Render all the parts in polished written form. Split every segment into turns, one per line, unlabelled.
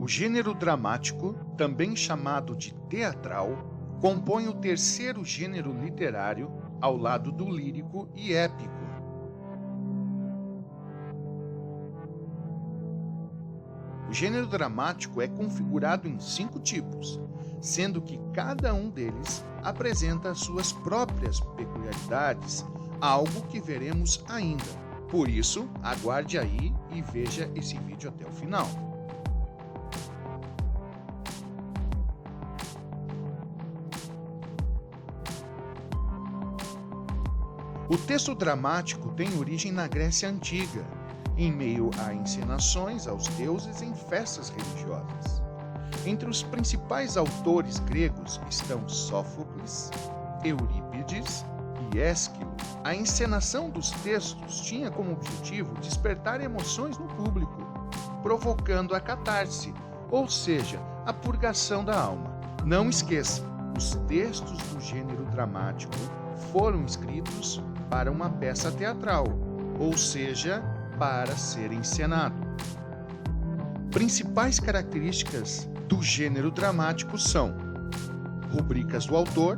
O gênero dramático, também chamado de teatral, compõe o terceiro gênero literário ao lado do lírico e épico. O gênero dramático é configurado em 5 tipos, sendo que cada um deles apresenta suas próprias peculiaridades, algo que veremos ainda. Por isso, aguarde aí e veja esse vídeo até o final. O texto dramático tem origem na Grécia Antiga, em meio a encenações aos deuses em festas religiosas. Entre os principais autores gregos estão Sófocles, Eurípides e Ésquilo. A encenação dos textos tinha como objetivo despertar emoções no público, provocando a catarse, ou seja, a purgação da alma. Não esqueça, os textos do gênero dramático foram escritos para uma peça teatral, ou seja, para ser encenado. Principais características do gênero dramático são rubricas do autor,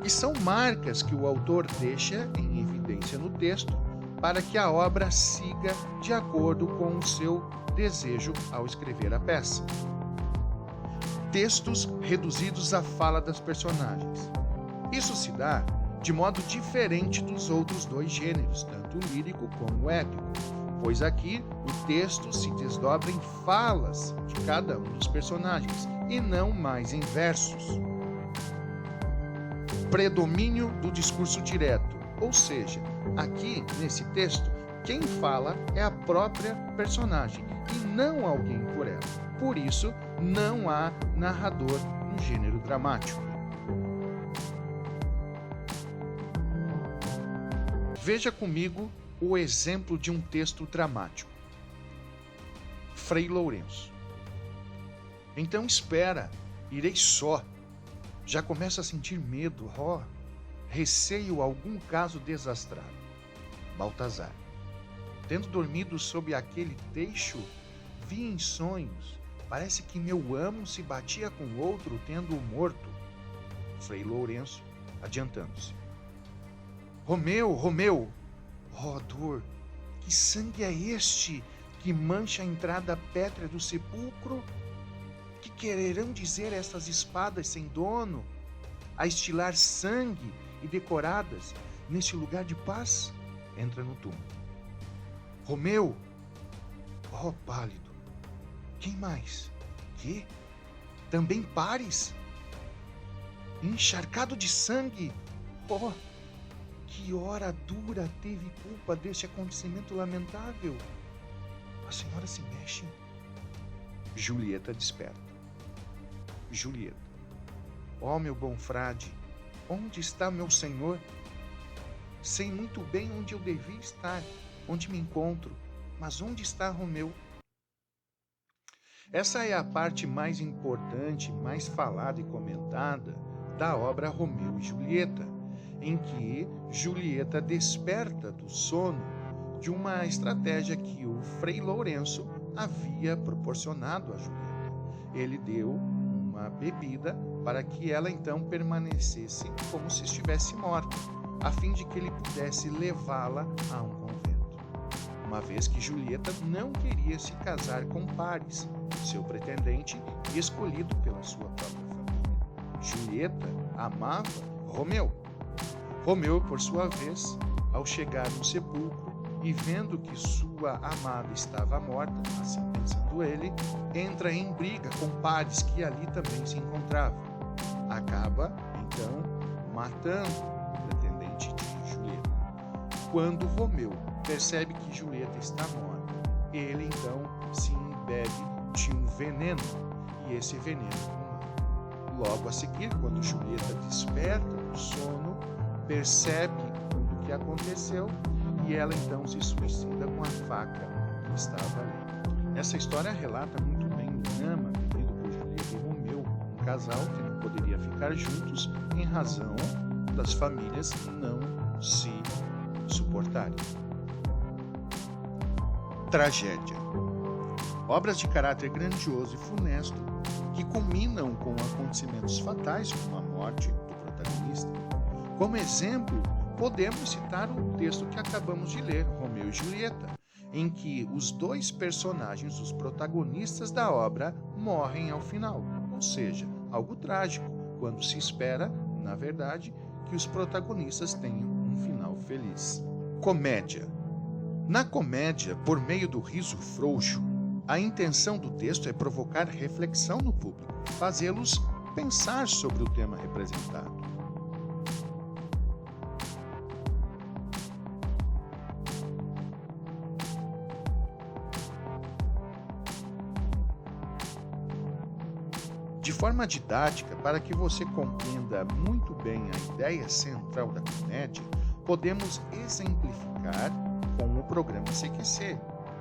que são marcas que o autor deixa em evidência no texto para que a obra siga de acordo com o seu desejo ao escrever a peça. Textos reduzidos à fala das personagens. Isso se dá de modo diferente dos outros dois gêneros, tanto o lírico como o épico, pois aqui o texto se desdobra em falas de cada um dos personagens e não mais em versos. Predomínio do discurso direto, ou seja, aqui nesse texto, quem fala é a própria personagem e não alguém por ela. Por isso, não há narrador no gênero dramático. Veja comigo o exemplo de um texto dramático. Frei Lourenço. Então espera, irei só. Já começa a sentir medo, receio algum caso desastrado. Baltazar. Tendo dormido sob aquele teixo, vi em sonhos, parece que meu amo se batia com outro tendo-o morto. Frei Lourenço, adiantando-se. Romeu, Romeu! Oh, dor! Que sangue é este que mancha a entrada pétrea do sepulcro? Que quererão dizer estas espadas sem dono, a estilar sangue e decoradas neste lugar de paz? Entra no túmulo. Romeu! Oh, pálido! Quem mais? Que? Também Pares? Encharcado de sangue? Oh! Que hora dura teve culpa deste acontecimento lamentável? A senhora se mexe. Julieta desperta. Julieta. Ó, meu bom frade, onde está meu senhor? Sei muito bem onde eu devia estar, onde me encontro, mas onde está Romeu? Essa é a parte mais importante, mais falada e comentada da obra Romeu e Julieta, em que Julieta desperta do sono de uma estratégia que o Frei Lourenço havia proporcionado a Julieta. Ele deu uma bebida para que ela então permanecesse como se estivesse morta, a fim de que ele pudesse levá-la a um convento. Uma vez que Julieta não queria se casar com Pares, seu pretendente e escolhido pela sua própria família. Julieta amava Romeu. Romeu, por sua vez, ao chegar no sepulcro e vendo que sua amada estava morta, assim pensando ele, entra em briga com Pares, que ali também se encontrava. Acaba, então, matando o pretendente de Julieta. Quando Romeu percebe que Julieta está morta, ele então se embebe de um veneno, e esse veneno o mata. Logo a seguir, quando Julieta desperta do sono, percebe tudo o que aconteceu e ela então se suicida com a faca que estava ali. Essa história relata muito bem o drama vivido por Julieta e Romeu, um casal que não poderia ficar juntos em razão das famílias não se suportarem. Tragédia. Obras de caráter grandioso e funesto que culminam com acontecimentos fatais como a morte do protagonista. Como exemplo, podemos citar o texto que acabamos de ler, Romeu e Julieta, em que os dois personagens, os protagonistas da obra, morrem ao final, ou seja, algo trágico, quando se espera, na verdade, que os protagonistas tenham um final feliz. Comédia. Na comédia, por meio do riso frouxo, a intenção do texto é provocar reflexão no público, fazê-los pensar sobre o tema representado. De forma didática, para que você compreenda muito bem a ideia central da comédia, podemos exemplificar com o programa CQC,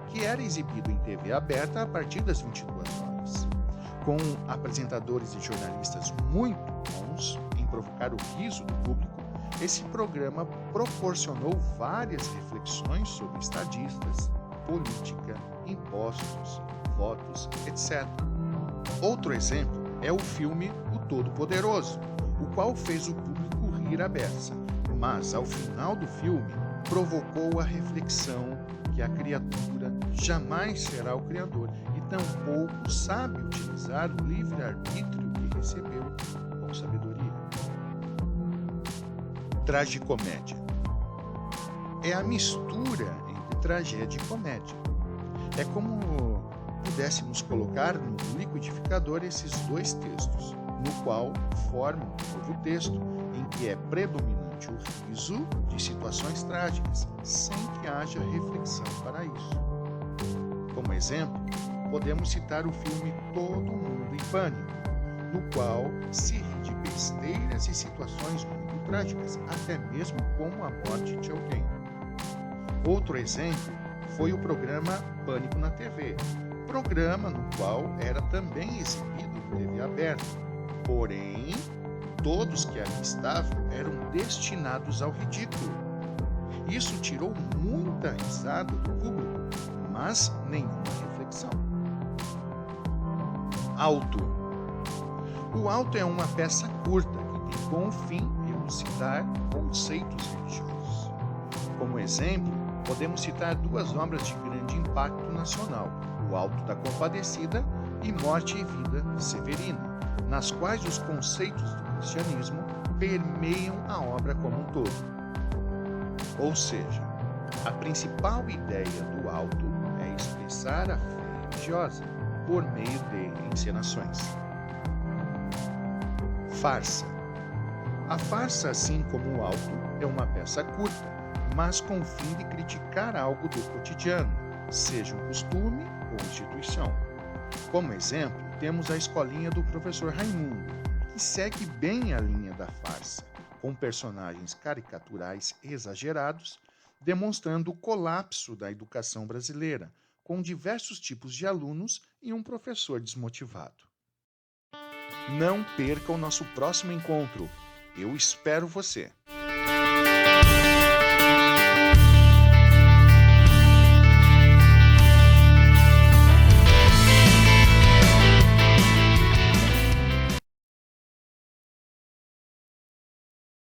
que era exibido em TV aberta a partir das 22 horas. Com apresentadores e jornalistas muito bons em provocar o riso do público, esse programa proporcionou várias reflexões sobre estadistas, política, impostos, votos, etc. Outro exemplo é o filme O Todo-Poderoso, o qual fez o público rir à beça, mas ao final do filme provocou a reflexão que a criatura jamais será o criador e tampouco sabe utilizar o livre-arbítrio que recebeu com sabedoria. Tragicomédia é a mistura entre tragédia e comédia. É como pudéssemos colocar no liquidificador esses dois textos, no qual formam um novo texto em que é predominante o riso de situações trágicas, sem que haja reflexão para isso. Como exemplo, podemos citar o filme Todo Mundo em Pânico, no qual se ri de besteiras e situações muito trágicas, até mesmo como a morte de alguém. Outro exemplo foi o programa Pânico na TV, programa no qual era também exibido em TV aberta, porém, todos que ali estavam eram destinados ao ridículo. Isso tirou muita risada do público, mas nenhuma reflexão. Auto. O auto é uma peça curta que tem como fim elucidar conceitos religiosos. Como exemplo, podemos citar duas obras de grande impacto nacional, O Alto da Compadecida e Morte e Vida de Severino, nas quais os conceitos do cristianismo permeiam a obra como um todo. Ou seja, a principal ideia do Alto é expressar a fé religiosa por meio de encenações. Farsa. A farsa, assim como o Alto, é uma peça curta, mas com o fim de criticar algo do cotidiano, seja um costume ou instituição. Como exemplo, temos a escolinha do professor Raimundo, que segue bem a linha da farsa, com personagens caricaturais exagerados, demonstrando o colapso da educação brasileira, com diversos tipos de alunos e um professor desmotivado. Não perca o nosso próximo encontro. Eu espero você!